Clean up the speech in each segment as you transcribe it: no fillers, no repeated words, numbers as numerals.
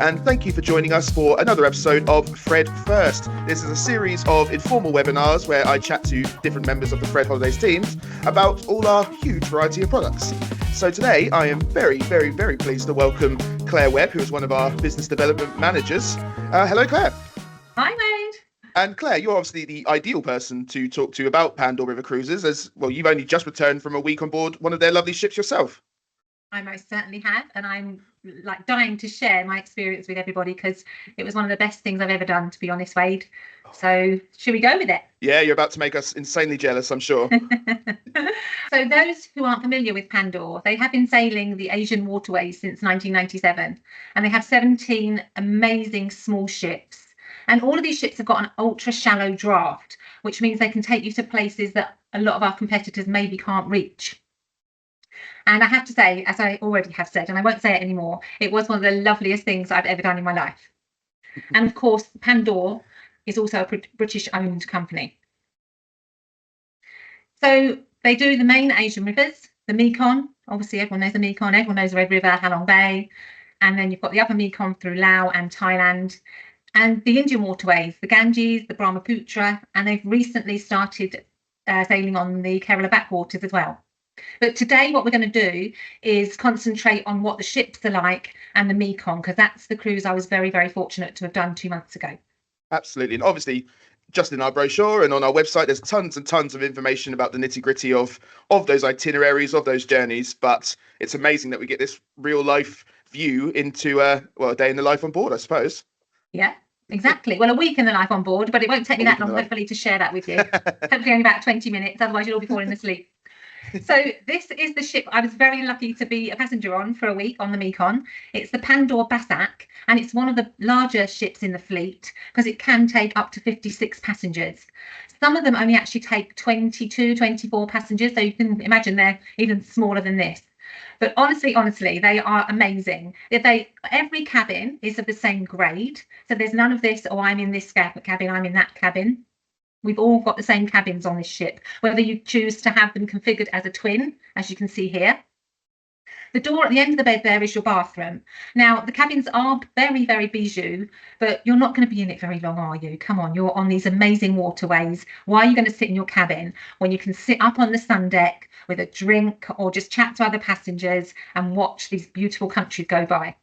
and thank you for joining us for another episode of Fred First. This is a series of informal webinars where I chat to different members of the Fred Holidays teams about all our huge variety of products. So today I am very pleased to welcome Claire Webb, who is one of our business development managers. Hello, Claire. Hi, Wade. And Claire, you're obviously the ideal person to talk to about Pandaw River Cruises, as well, you've only just returned from a week on board one of their lovely ships yourself. I most certainly have, and I'm like dying to share my experience with everybody because it was one of the best things I've ever done, to be honest, Wade. So should we go with it? Yeah, you're about to make us insanely jealous, I'm sure. So those who aren't familiar with Pandaw, they have been sailing the Asian waterways since 1997, and they have 17 amazing small ships. And all of these ships have got an ultra shallow draft, which means they can take you to places that a lot of our competitors maybe can't reach. And I have to say, as I already have said, and I won't say it anymore, it was one of the loveliest things I've ever done in my life. And of course, Pandaw is also a British-owned company. So they do the main Asian rivers, the Mekong. Obviously, everyone knows the Mekong. Everyone knows the Red River, Halong Bay. And then you've got the upper Mekong through Laos and Thailand. And the Indian waterways, the Ganges, the Brahmaputra. And they've recently started sailing on the Kerala backwaters as well. But today what we're going to do is concentrate on what the ships are like and the Mekong, because that's the cruise I was very fortunate to have done 2 months ago. Absolutely. And obviously, just in our brochure and on our website, there's tons and tons of information about the nitty-gritty of those itineraries, of those journeys. But it's amazing that we get this real life view into a day in the life on board, I suppose. Yeah, exactly. Well, a week in the life on board, but it won't take me that long, hopefully, to share that with you. Hopefully only about 20 minutes, otherwise you'll all be falling asleep. So this is the ship I was very lucky to be a passenger on for a week on the Mekong. It's the Pandaw Basak, and it's one of the larger ships in the fleet because it can take up to 56 passengers. Some of them only actually take 22, 24 passengers, so you can imagine they're even smaller than this. But honestly, they are amazing. Every cabin is of the same grade, so there's none of this, oh, I'm in this cabin, I'm in that cabin. We've all got the same cabins on this ship, whether you choose to have them configured as a twin, as you can see here. The door at the end of the bed there is your bathroom. Now, the cabins are very bijou, but you're not going to be in it very long, are you? Come on, you're on these amazing waterways. Why are you going to sit in your cabin when you can sit up on the sun deck with a drink or just chat to other passengers and watch these beautiful countries go by?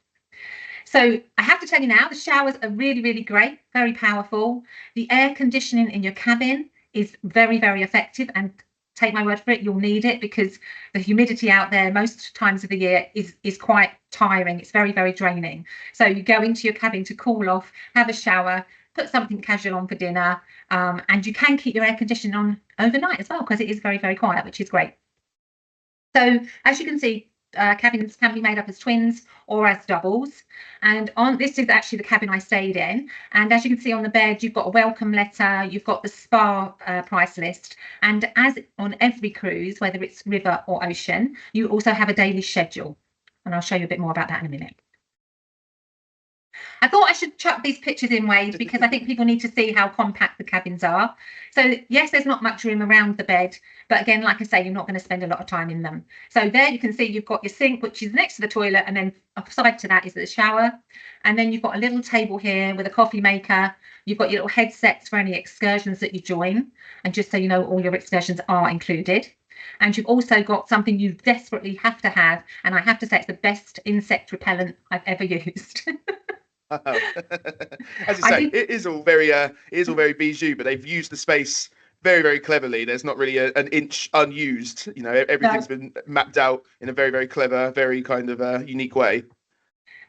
So I have to tell you now, the showers are really great, very powerful. The air conditioning in your cabin is very effective, and take my word for it, you'll need it because the humidity out there most times of the year is quite tiring. It's very draining. So you go into your cabin to cool off, have a shower, put something casual on for dinner, and you can keep your air conditioning on overnight as well because it is very quiet, which is great. So as you can see, cabins can be made up as twins or as doubles, and on this is actually the cabin I stayed in, and as you can see on the bed you've got a welcome letter, you've got the spa price list, and as on every cruise, whether it's river or ocean, you also have a daily schedule, and I'll show you a bit more about that in a minute. I thought I should chuck these pictures in, Wade, because I think people need to see how compact the cabins are. So yes, there's not much room around the bed, but again, like I say, you're not going to spend a lot of time in them. So there you can see you've got your sink, which is next to the toilet, and then aside to that is the shower. And then you've got a little table here with a coffee maker. You've got your little headsets for any excursions that you join. And just so you know, all your excursions are included. And you've also got something you desperately have to have, and I have to say it's the best insect repellent I've ever used. As you say, it is all very bijou, but they've used the space very cleverly. There's not really an inch unused. You know, everything's been mapped out in a very clever, very kind of unique way.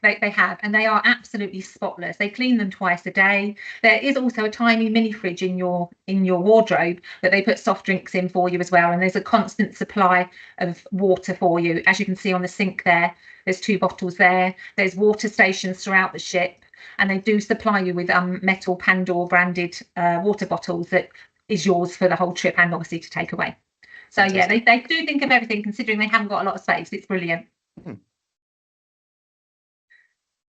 They have, and they are absolutely spotless. They clean them twice a day. There is also a tiny mini fridge in your wardrobe that they put soft drinks in for you as well, and there's a constant supply of water for you. As you can see on the sink there, there's 2 bottles there. There's water stations throughout the ship, and they do supply you with metal Pandaw branded water bottles that is yours for the whole trip and obviously to take away. So yeah, they do think of everything, considering they haven't got a lot of space. It's brilliant.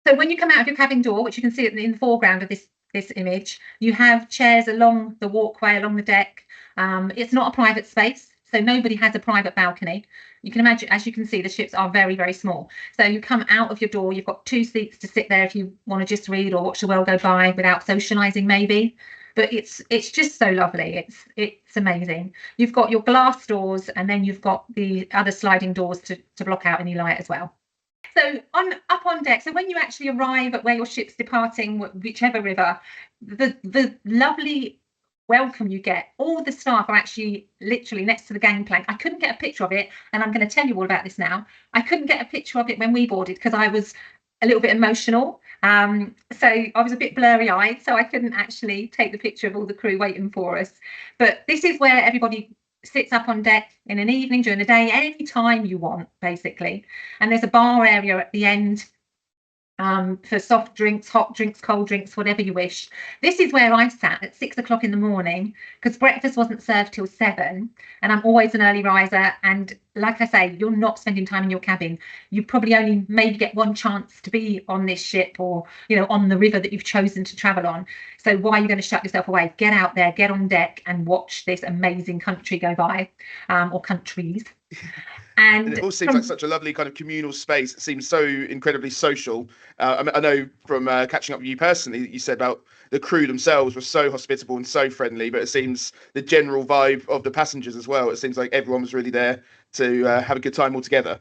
So when you come out of your cabin door, which you can see in the foreground of this image, you have chairs along the walkway, along the deck. It's not a private space, So nobody has a private balcony. You can imagine, as you can see, the ships are very, very small. So you come out of your door, you've got 2 seats to sit there if you want to just read or watch the world go by without socializing maybe. But it's just so lovely. It's amazing. You've got your glass doors, and then you've got the other sliding doors to block out any light as well. So up on deck, so when you actually arrive at where your ship's departing, whichever river, the lovely welcome you get, all the staff are actually literally next to the gangplank. I couldn't get a picture of it, and I'm going to tell you all about this now. I couldn't get a picture of it when we boarded because I was a little bit emotional. So I was a bit blurry-eyed, so I couldn't actually take the picture of all the crew waiting for us. But this is where everybody sits up on deck in an evening, during the day, any time you want, basically. And there's a bar area at the end for soft drinks, hot drinks, cold drinks, whatever you wish. This is where I sat at 6 o'clock in the morning because breakfast wasn't served till 7, and I'm always an early riser. And like I say, you're not spending time in your cabin. You probably only maybe get one chance to be on this ship or, you know, on the river that you've chosen to travel on. So why are you going to shut yourself away? Get out there, get on deck and watch this amazing country go by, or countries. And it all seems like such a lovely kind of communal space. It seems so incredibly social. I know from catching up with you personally that you said about the crew themselves were so hospitable and so friendly, but it seems the general vibe of the passengers as well. It seems like everyone was really there to have a good time all together.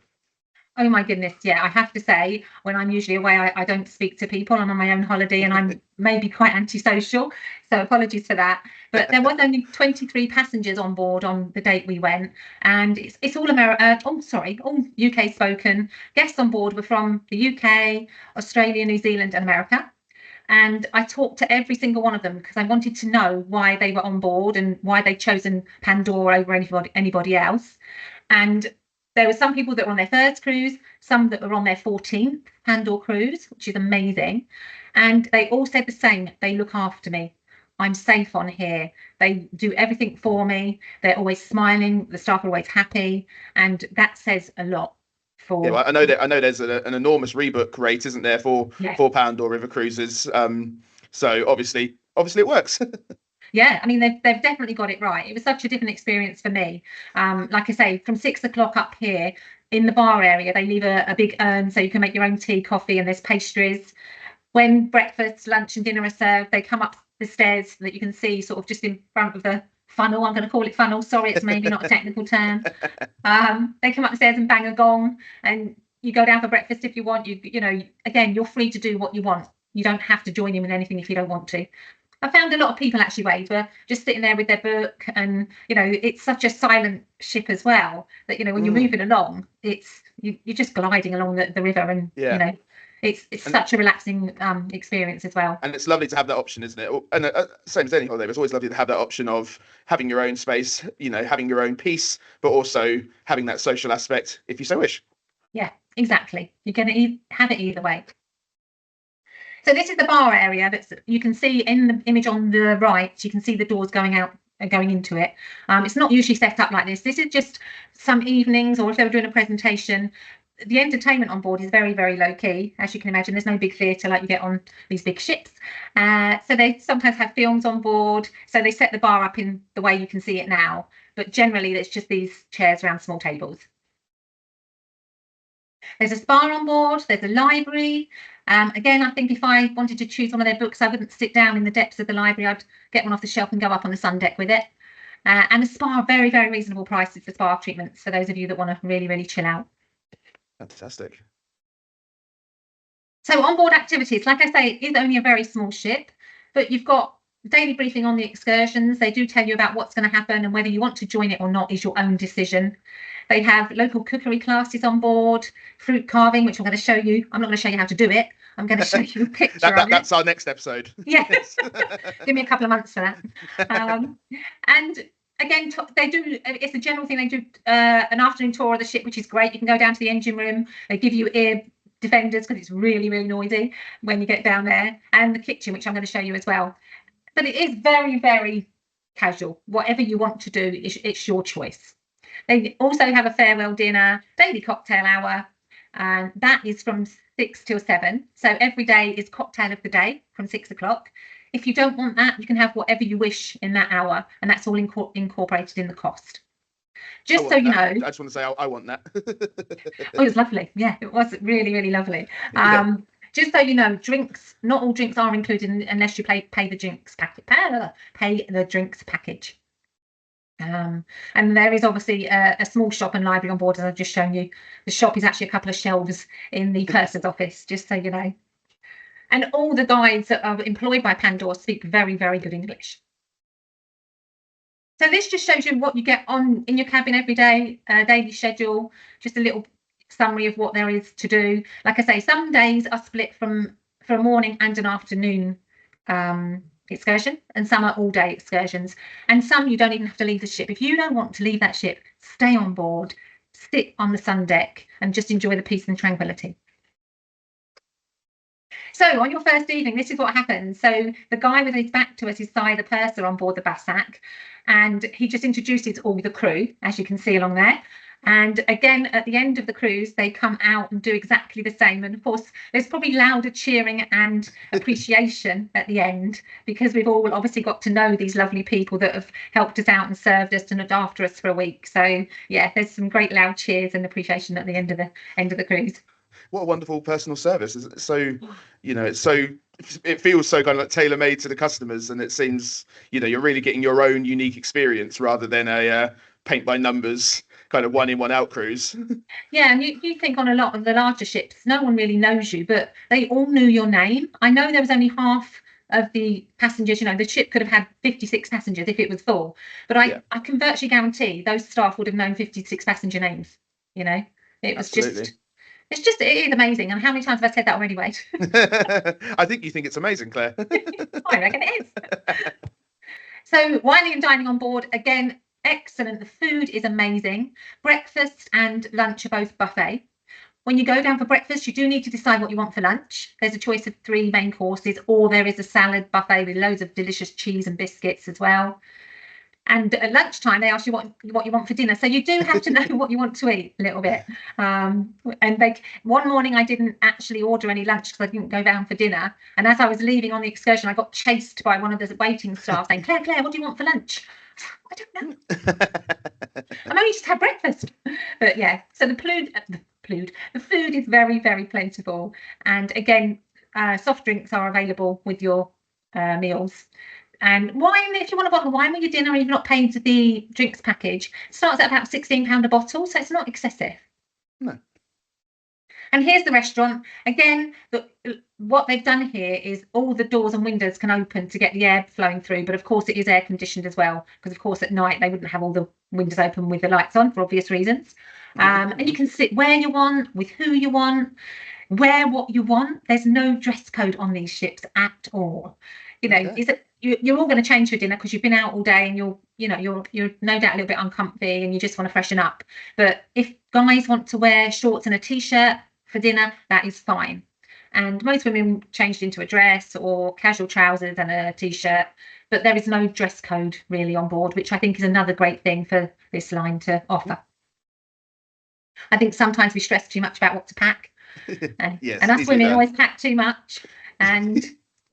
Oh my goodness, yeah. I have to say, when I'm usually away, I don't speak to people. I'm on my own holiday and I'm maybe quite antisocial. So apologies for that. But there was only 23 passengers on board on the date we went. And it's all all UK spoken. Guests on board were from the UK, Australia, New Zealand and America. And I talked to every single one of them because I wanted to know why they were on board and why they'd chosen Pandaw over anybody else. And there were some people that were on their first cruise, some that were on their 14th Pandaw cruise, which is amazing. And they all said the same. They look after me. I'm safe on here. They do everything for me. They're always smiling. The staff are always happy. And that says a lot. Yeah, well, I know there's an enormous rebook rate, isn't there, for Pandaw River Cruises. So obviously it works. Yeah, I mean, they've definitely got it right. It was such a different experience for me. Like I say, from 6 o'clock up here in the bar area, they leave a big urn so you can make your own tea, coffee, and there's pastries. When breakfast, lunch, and dinner are served, they come up the stairs that you can see sort of just in front of the funnel. I'm going to call it funnel. Sorry, it's maybe not a technical term. They come up the stairs and bang a gong, and you go down for breakfast if you want. You know, again, you're free to do what you want. You don't have to join in with anything if you don't want to. I found a lot of people actually, Wade, were just sitting there with their book, and you know, it's such a silent ship as well that, you know, when you're moving along, you're just gliding along the river, and you know, it's such a relaxing experience as well. And it's lovely to have that option, isn't it? And same as any holiday, it's always lovely to have that option of having your own space, you know, having your own peace, but also having that social aspect if you so wish. Yeah, exactly. You're going to have it either way. So this is the bar area that you can see in the image on the right. You can see the doors going out and going into it. It's not usually set up like this. This is just some evenings, or if they were doing a presentation. The entertainment on board is very, very low key. As you can imagine, there's no big theatre like you get on these big ships. So they sometimes have films on board. So they set the bar up in the way you can see it now. But generally, it's just these chairs around small tables. There's a spa on board, there's a library. Again, I think if I wanted to choose one of their books, I wouldn't sit down in the depths of the library. I'd get one off the shelf and go up on the sun deck with it. And the spa, very, very reasonable prices for spa treatments for those of you that want to really, really chill out. Fantastic. So onboard activities, like I say, it is only a very small ship, but you've got daily briefing on the excursions. They do tell you about what's going to happen, and whether you want to join it or not is your own decision. They have local cookery classes on board, fruit carving, which I'm going to show you. I'm not going to show you how to do it. I'm going to show you a picture of it. That's our next episode. Yes. Give me a couple of months for that. And again, they do, it's a general thing. They do an afternoon tour of the ship, which is great. You can go down to the engine room. They give you ear defenders because it's really, really noisy when you get down there, and the kitchen, which I'm going to show you as well. But it is very, very casual. Whatever you want to do, it's your choice. They also have a farewell dinner, daily cocktail hour, and that is from 6 till 7. So every day is cocktail of the day from 6 o'clock. If you don't want that, you can have whatever you wish in that hour, and that's all incorporated in the cost. Just so you know. I just want to say I want that. Oh, it was lovely. Yeah, it was really, really lovely. Yeah. Just so you know, drinks, not all drinks are included unless you pay the drinks packet, pay the drinks package. And there is obviously a small shop and library on board, as I've just shown you. The shop is actually a couple of shelves in the purser's office, just so you know. And all the guides that are employed by Pandaw speak very, very good English. So this just shows you what you get on in your cabin every day, daily schedule, just a little summary of what there is to do. Like I say, some days are split for a morning and an afternoon excursion, and some are all day excursions, and some you don't even have to leave the ship. If you don't want to leave that ship, stay on board, sit on the sun deck and just enjoy the peace and tranquility. So on your first evening, this is what happens. So the guy with his back to us is the purser on board the Bassac, and he just introduces all the crew, as you can see along there. And again, at the end of the cruise, they come out and do exactly the same. And of course, there's probably louder cheering and appreciation at the end, because we've all obviously got to know these lovely people that have helped us out and served us and looked after us for a week. So yeah, there's some great loud cheers and appreciation at the end of the cruise. What a wonderful personal service. So, it feels so kind of like tailor-made to the customers, and it seems, you're really getting your own unique experience rather than a paint by numbers kind of one in, one out cruise. Yeah, and you think on a lot of the larger ships, no one really knows you, but they all knew your name. I know there was only half of the passengers, the ship could have had 56 passengers if it was full, but I can virtually guarantee those staff would have known 56 passenger names. It was Absolutely. it is amazing. And how many times have I said that already, Wade? I think you think it's amazing, Claire. I reckon it is. So wining and dining on board, again, excellent. The food is amazing. Breakfast and lunch are both buffet. When you go down for breakfast, you do need to decide what you want for lunch. There's a choice of 3 main courses, or there is a salad buffet with loads of delicious cheese and biscuits as well. And at lunchtime, they ask you what you want for dinner. So you do have to know what you want to eat a little bit. And one morning, I didn't actually order any lunch because I didn't go down for dinner. And as I was leaving on the excursion, I got chased by one of the waiting staff saying, Claire, what do you want for lunch? I don't know. I'm only just had breakfast. But yeah, so the food is very, very plentiful. And again, soft drinks are available with your meals. And wine, if you want a bottle of wine with your dinner and you've not paid the drinks package, starts at about £16 a bottle, so it's not excessive. No. And here's the restaurant. Again, what they've done here is all the doors and windows can open to get the air flowing through, but of course it is air conditioned as well, because of course at night they wouldn't have all the windows open with the lights on for obvious reasons. And you can sit where you want, with who you want, wear what you want. There's no dress code on these ships at all. You're all going to change for dinner because you've been out all day and you're no doubt a little bit uncomfy and you just want to freshen up. But if guys want to wear shorts and a t-shirt for dinner, that is fine. And most women changed into a dress or casual trousers and a t-shirt, but there is no dress code really on board, which I think is another great thing for this line to offer. I think sometimes we stress too much about what to pack. Yes, and us women always pack too much, and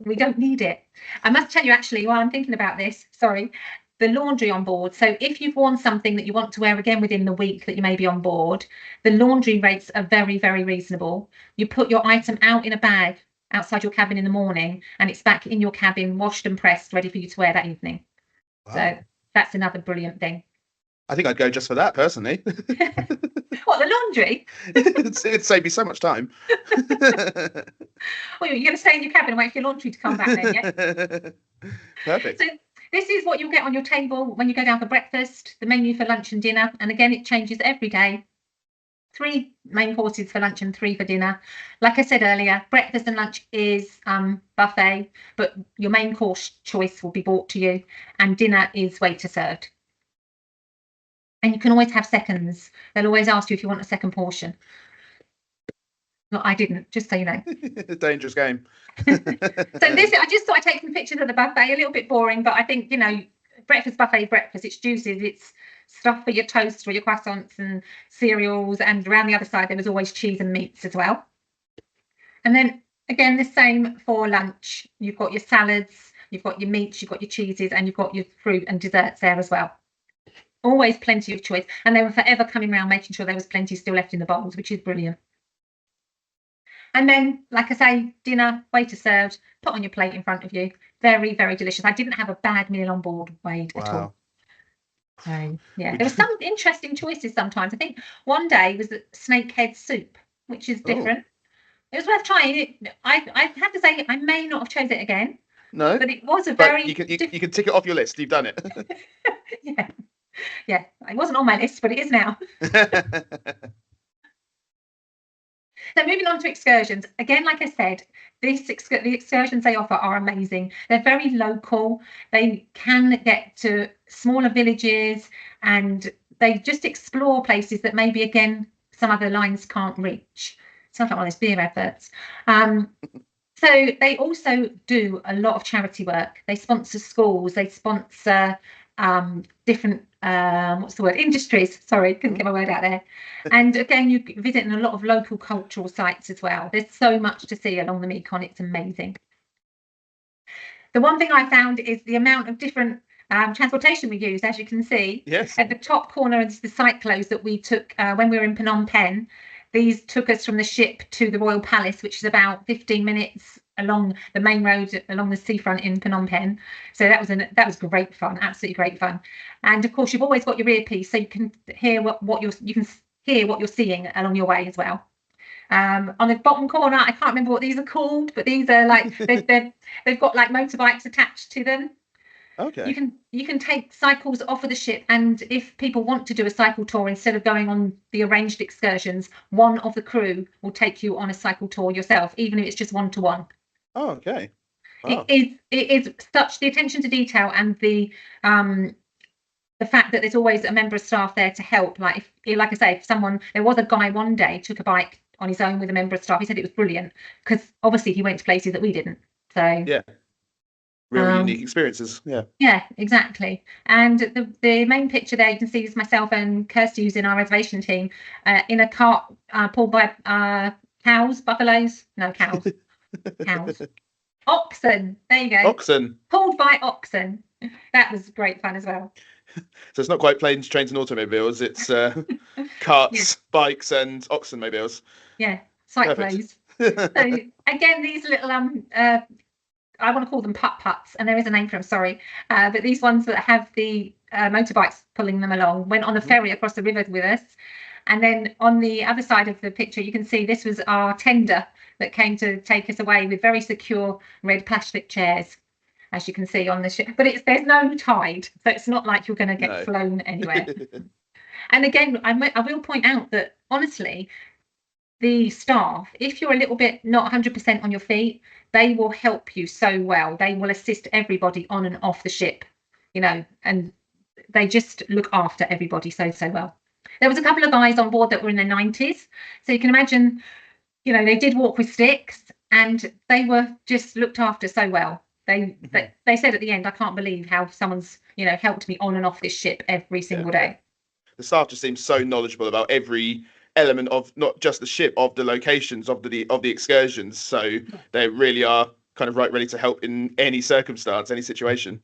we don't need it. I must tell you, actually, while I'm thinking about this, the laundry on board. So if you've worn something that you want to wear again within the week that you may be on board, the laundry rates are very, very reasonable. You put your item out in a bag outside your cabin in the morning, and it's back in your cabin, washed and pressed, ready for you to wear that evening. Wow. So that's another brilliant thing. I think I'd go just for that, personally. What, the laundry? It'd save me so much time. Well, you're going to stay in your cabin and wait for your laundry to come back then, yeah? Perfect. So this is what you'll get on your table when you go down for breakfast, the menu for lunch and dinner. And again, it changes every day. 3 main courses for lunch and 3 for dinner. Like I said earlier, breakfast and lunch is buffet, but your main course choice will be brought to you, and dinner is waiter served. And you can always have seconds. They'll always ask you if you want a second portion. No, I didn't, just so you know. Dangerous game. So I just thought I'd take some pictures of the buffet. A little bit boring, but I think, breakfast buffet is breakfast. It's juices. It's stuff for your toast, for your croissants and cereals. And around the other side, there was always cheese and meats as well. And then, again, the same for lunch. You've got your salads, you've got your meats, you've got your cheeses, and you've got your fruit and desserts there as well. Always plenty of choice, and they were forever coming around making sure there was plenty still left in the bowls, which is brilliant. And then, like I say, dinner, waiter served, put on your plate in front of you. Very, very delicious. I didn't have a bad meal on board, Wade, at all. So, yeah, there were some interesting choices sometimes. I think one day was the snakehead soup, which is different. It was worth trying it. I have to say, I may not have chose it again. No, but it was a very. You can tick it off your list. You've done it. yeah. It wasn't on my list, but it is now. So moving on to excursions, again, like I said, the excursions they offer are amazing. They're very local. They can get to smaller villages, and they just explore places that maybe, again, some other lines can't reach. Sounds like one of those beer adverts. So they also do a lot of charity work. They sponsor schools. They sponsor different industries. Sorry, couldn't get my word out there. And again, you visit in a lot of local cultural sites as well. There's so much to see along the Mekong. It's amazing. The one thing I found is the amount of different transportation we use. As you can see, yes, at the top corner is the cyclos that we took when we were in Phnom Penh. These took us from the ship to the Royal Palace, which is about 15 minutes along the main road along the seafront in Phnom Penh. So that was great fun, absolutely great fun. And of course, you've always got your earpiece, so you can hear what you're seeing along your way as well. On the bottom corner, I can't remember what these are called, but these are like they've got like motorbikes attached to them. Okay. You can take cycles off of the ship, and if people want to do a cycle tour instead of going on the arranged excursions, one of the crew will take you on a cycle tour yourself, even if it's just one-to-one. Oh, okay. Wow. It is such the attention to detail, and the fact that there's always a member of staff there to help. Like I say, if there was a guy one day took a bike on his own with a member of staff, he said it was brilliant because obviously he went to places that we didn't. So yeah. Real unique experiences. Yeah, exactly. And the main picture there you can see is myself and Kirsty, who's in our reservation team, in a cart pulled by buffaloes, cows, oxen. There you go. Oxen. Pulled by oxen. That was great fun as well. So it's not quite planes, trains, and automobiles. It's carts, bikes, and oxen mobiles. Yeah, cyclos. So again, these little I want to call them putt-putts, and there is a name for them, sorry. But these ones that have the motorbikes pulling them along went on a ferry across the river with us. And then on the other side of the picture, you can see this was our tender that came to take us away with very secure red plastic chairs, as you can see on the ship. But there's no tide, so it's not like you're going to get flown anywhere. And again, I will point out that, honestly, the staff, if you're a little bit not 100% on your feet, they will help you so well. They will assist everybody on and off the ship, and they just look after everybody so well. There was a couple of guys on board that were in their 90s, so you can imagine, they did walk with sticks, and they were just looked after so well. They said at the end, I can't believe how someone's helped me on and off this ship every single day. The staff just seems so knowledgeable about every element of not just the ship, of the locations, of the excursions. So they really are kind of ready to help in any circumstance, any situation.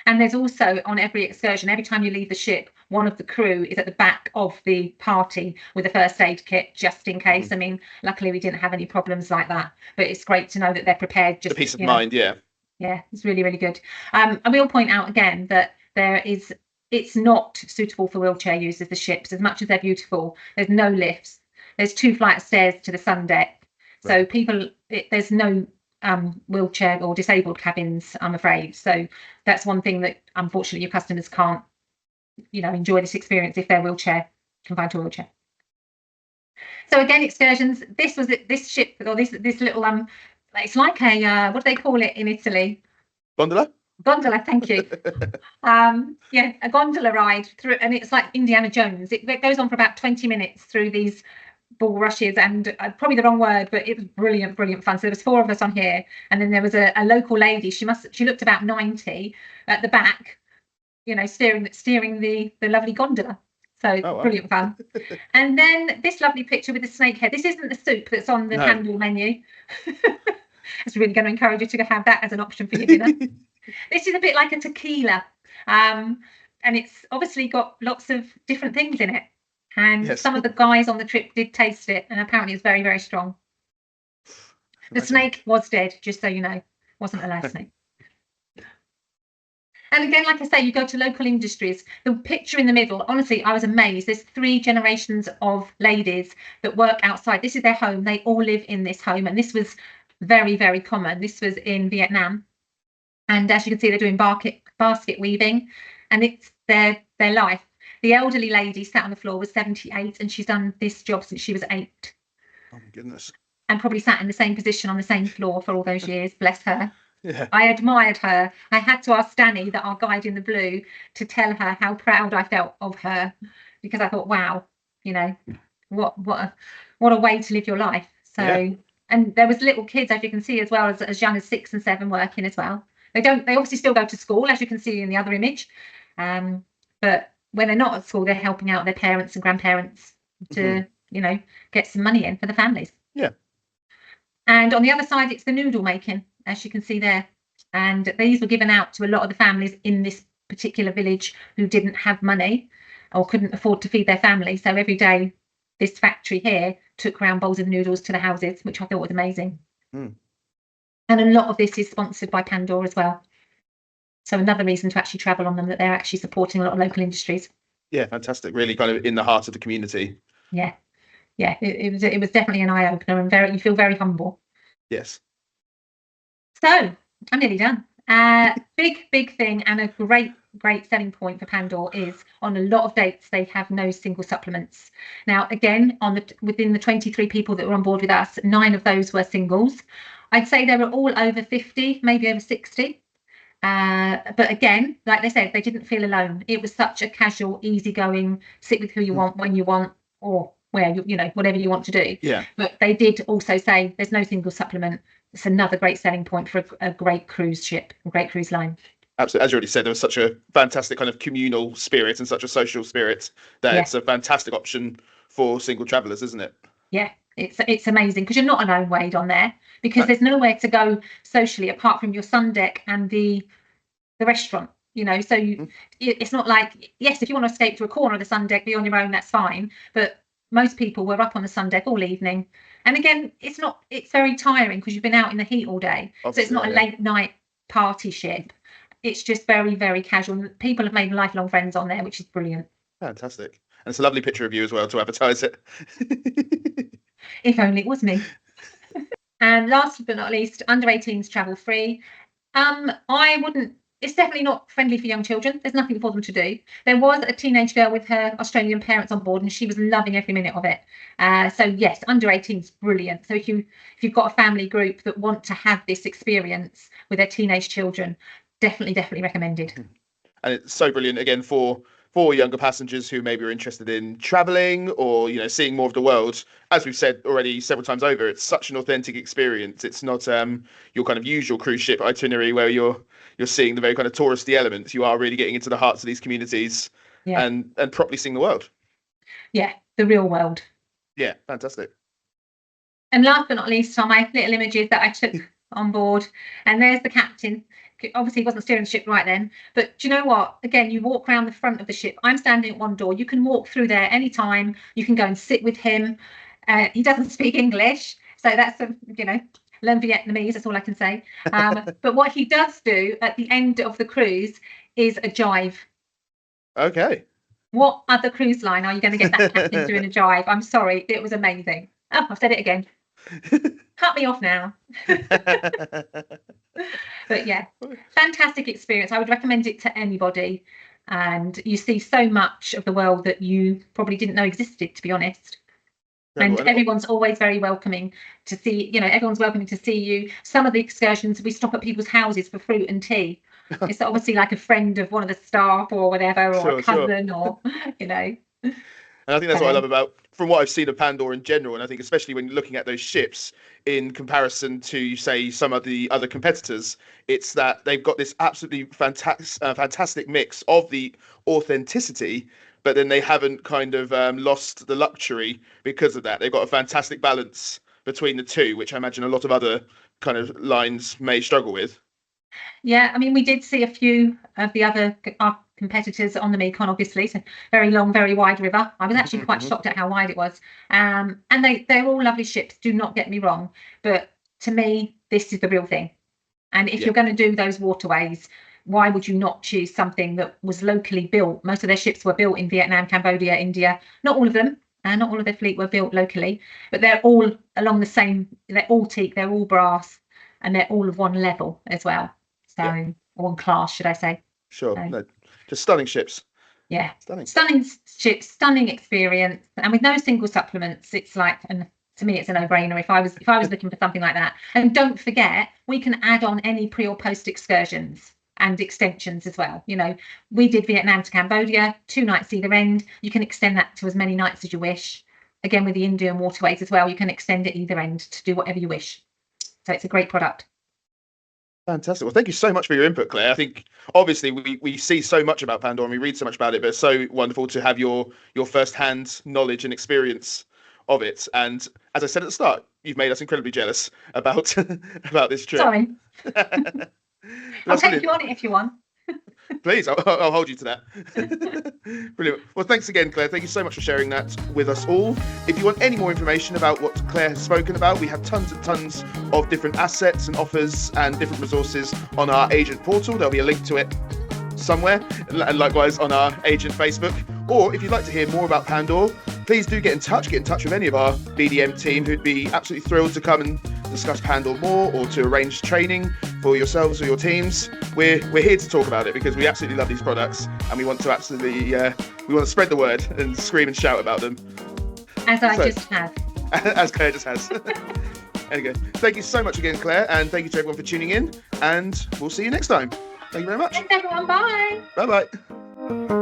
And there's also, on every excursion, every time you leave the ship, one of the crew is at the back of the party with a first aid kit, just in case. I mean, luckily we didn't have any problems like that, but it's great to know that they're prepared. Just the peace of mind. Yeah, it's really, really good. I will point out again that it's not suitable for wheelchair users, the ships, as much as they're beautiful. There's no lifts. There's 2 flight of stairs to the sun deck. So there's no wheelchair or disabled cabins, I'm afraid. So that's one thing that, unfortunately, your customers can't, enjoy this experience if they're confined to a wheelchair. So again, excursions. This ship, or this little it's like a what do they call it in Italy? Gondola, thank you. A gondola ride through, and it's like Indiana Jones. It goes on for about 20 minutes through these bulrushes, and probably the wrong word, but it was brilliant fun. So there was 4 of us on here, and then there was a local lady. She looked about 90 at the back, steering the lovely gondola. So brilliant fun. And then this lovely picture with the snakehead. This isn't the soup that's on the Pandaw menu. It's really going to encourage you to have that as an option for your dinner. This is a bit like a tequila. and it's obviously got lots of different things in it. And Yes. some of the guys on the trip did taste it, and apparently it's very, very strong. The snake was dead, just so you know. Wasn't a live snake. And again, like I say, you go to local industries. The picture in the middle, honestly, I was amazed. There's 3 generations of ladies that work outside. This is their home. They all live in this home. And this was very, very common. This was in Vietnam. And as you can see, they're doing basket weaving. And it's their life. The elderly lady sat on the floor was 78, and she's done this job since she was 8. Oh, my goodness. And probably sat in the same position on the same floor for all those years. Bless her. Yeah. I admired her. I had to ask Danny, that our guide in the blue, to tell her how proud I felt of her, because I thought, wow, you know, what a way to live your life. So, Yeah. And there was little kids, as you can see, as well, as young as 6 and 7 working as well. They obviously still go to school, as you can see in the other image, but when they're not at school, they're helping out their parents and grandparents to you know, get some money in for the families. Yeah. And on the other side, it's the noodle making, as you can see there. And these were given out to a lot of the families in this particular village who didn't have money or couldn't afford to feed their family. So every day, this factory here took round bowls of noodles to the houses, which I thought was amazing. Mm. And a lot of this is sponsored by Pandaw as well. So another reason to actually travel on them, that they're actually supporting a lot of local industries. Yeah, fantastic. Really kind of in the heart of the community. Yeah. Yeah, it was definitely an eye opener, and you feel very humble. Yes. So I'm nearly done. Big thing, and a great selling point for Pandaw is on a lot of dates they have no single supplements. Now again, within the 23 people that were on board with us, 9 of those were singles. I'd say they were all over 50, maybe over 60. But again, like they said, they didn't feel alone. It was such a casual, easygoing, sit with who you want, when you want, or where you know, whatever you want to do. Yeah. But they did also say there's no single supplement. It's another great selling point for a great cruise ship, a great cruise line. Absolutely. As you already said, there was such a fantastic kind of communal spirit and such a social spirit that it's a fantastic option for single travellers, isn't it? Yeah, it's amazing, because you're not alone, Wade, on there, because there's nowhere to go socially apart from your sun deck and the restaurant. You know, so it's not like, yes, if you want to escape to a corner of the sun deck, be on your own, that's fine. But most people were up on the sun deck all evening. And again, it's very tiring because you've been out in the heat all day. Obviously, so it's not a late night party ship. It's just very, very casual. People have made lifelong friends on there, which is brilliant. Fantastic. And it's a lovely picture of you as well to advertise it. If only it was me. And last but not least, under 18s travel free. It's definitely not friendly for young children. There's nothing for them to do. There was a teenage girl with her Australian parents on board, and she was loving every minute of it. So yes, under 18 is brilliant. So if you've got a family group that want to have this experience with their teenage children, definitely recommended. And it's so brilliant again for younger passengers who maybe are interested in traveling or, you know, seeing more of the world. As we've said already several times over, it's such an authentic experience. It's not your kind of usual cruise ship itinerary where you're seeing the very kind of touristy elements. You are really getting into the hearts of these communities and properly seeing the world. Yeah, the real world. Yeah, fantastic. And last but not least are my little images that I took on board. And there's the captain. Obviously, he wasn't steering the ship right then. But do you know what? Again, you walk around the front of the ship. I'm standing at one door. You can walk through there anytime. You can go and sit with him. He doesn't speak English. So that's, learn Vietnamese. That's all I can say. But what he does do at the end of the cruise is a jive. Okay. What other cruise line are you going to get that captain doing a jive? I'm sorry. It was amazing. Oh, I've said it again. Cut me off now. But yeah, fantastic experience. I would recommend it to anybody. And you see so much of the world that you probably didn't know existed, to be honest. And everyone's always very welcoming to see, everyone's welcoming to see you. Some of the excursions, we stop at people's houses for fruit and tea. It's obviously like a friend of one of the staff or whatever, or a cousin, or, And I think that's what I love about, from what I've seen of Pandaw in general, and I think especially when looking at those ships in comparison to, say, some of the other competitors, it's that they've got this absolutely fantastic mix of the authenticity, but then they haven't kind of lost the luxury because of that. They've got a fantastic balance between the two, which I imagine a lot of other kind of lines may struggle with. Yeah, I mean, we did see a few of the other competitors on the Mekong, obviously, so very long, very wide river. I was actually quite shocked at how wide it was. And they're all lovely ships, do not get me wrong, but to me, this is the real thing. And if you're going to do those waterways, why would you not choose something that was locally built? Most of their ships were built in Vietnam, Cambodia, India. Not all of them, and not all of their fleet were built locally, but they're all along the same, they're all teak, they're all brass, and they're all of one level as well. So, one class, should I say. Sure. No, just stunning ships. Yeah. Stunning ships, stunning experience. And with no single supplements, it's like, and to me, it's a no-brainer if I was looking for something like that. And don't forget, we can add on any pre or post excursions and extensions as well. You know, we did Vietnam to Cambodia, 2 nights either end. You can extend that to as many nights as you wish. Again, with the Indian waterways as well, you can extend it either end to do whatever you wish. So it's a great product. Fantastic. Well, thank you so much for your input, Claire. I think obviously we see so much about Pandaw and we read so much about it, but it's so wonderful to have your first-hand knowledge and experience of it. And as I said at the start, you've made us incredibly jealous about about this trip. Sorry. I'll take you on it if you want. Please, I'll hold you to that. Brilliant. Well, thanks again, Claire. Thank you so much for sharing that with us all. If you want any more information about what Claire has spoken about, we have tons and tons of different assets and offers and different resources on our agent portal. There'll be a link to it somewhere, and likewise on our agent Facebook. Or if you'd like to hear more about Pandaw, please do get in touch with any of our BDM team who'd be absolutely thrilled to come and discuss Pandaw more or to arrange training for yourselves or your teams. We're here to talk about it because we absolutely love these products and we want to spread the word and scream and shout about them. As I just have. As Claire just has. Anyway, thank you so much again, Claire, and thank you to everyone for tuning in, and we'll see you next time. Thank you very much. Thanks, everyone. Bye. Bye-bye.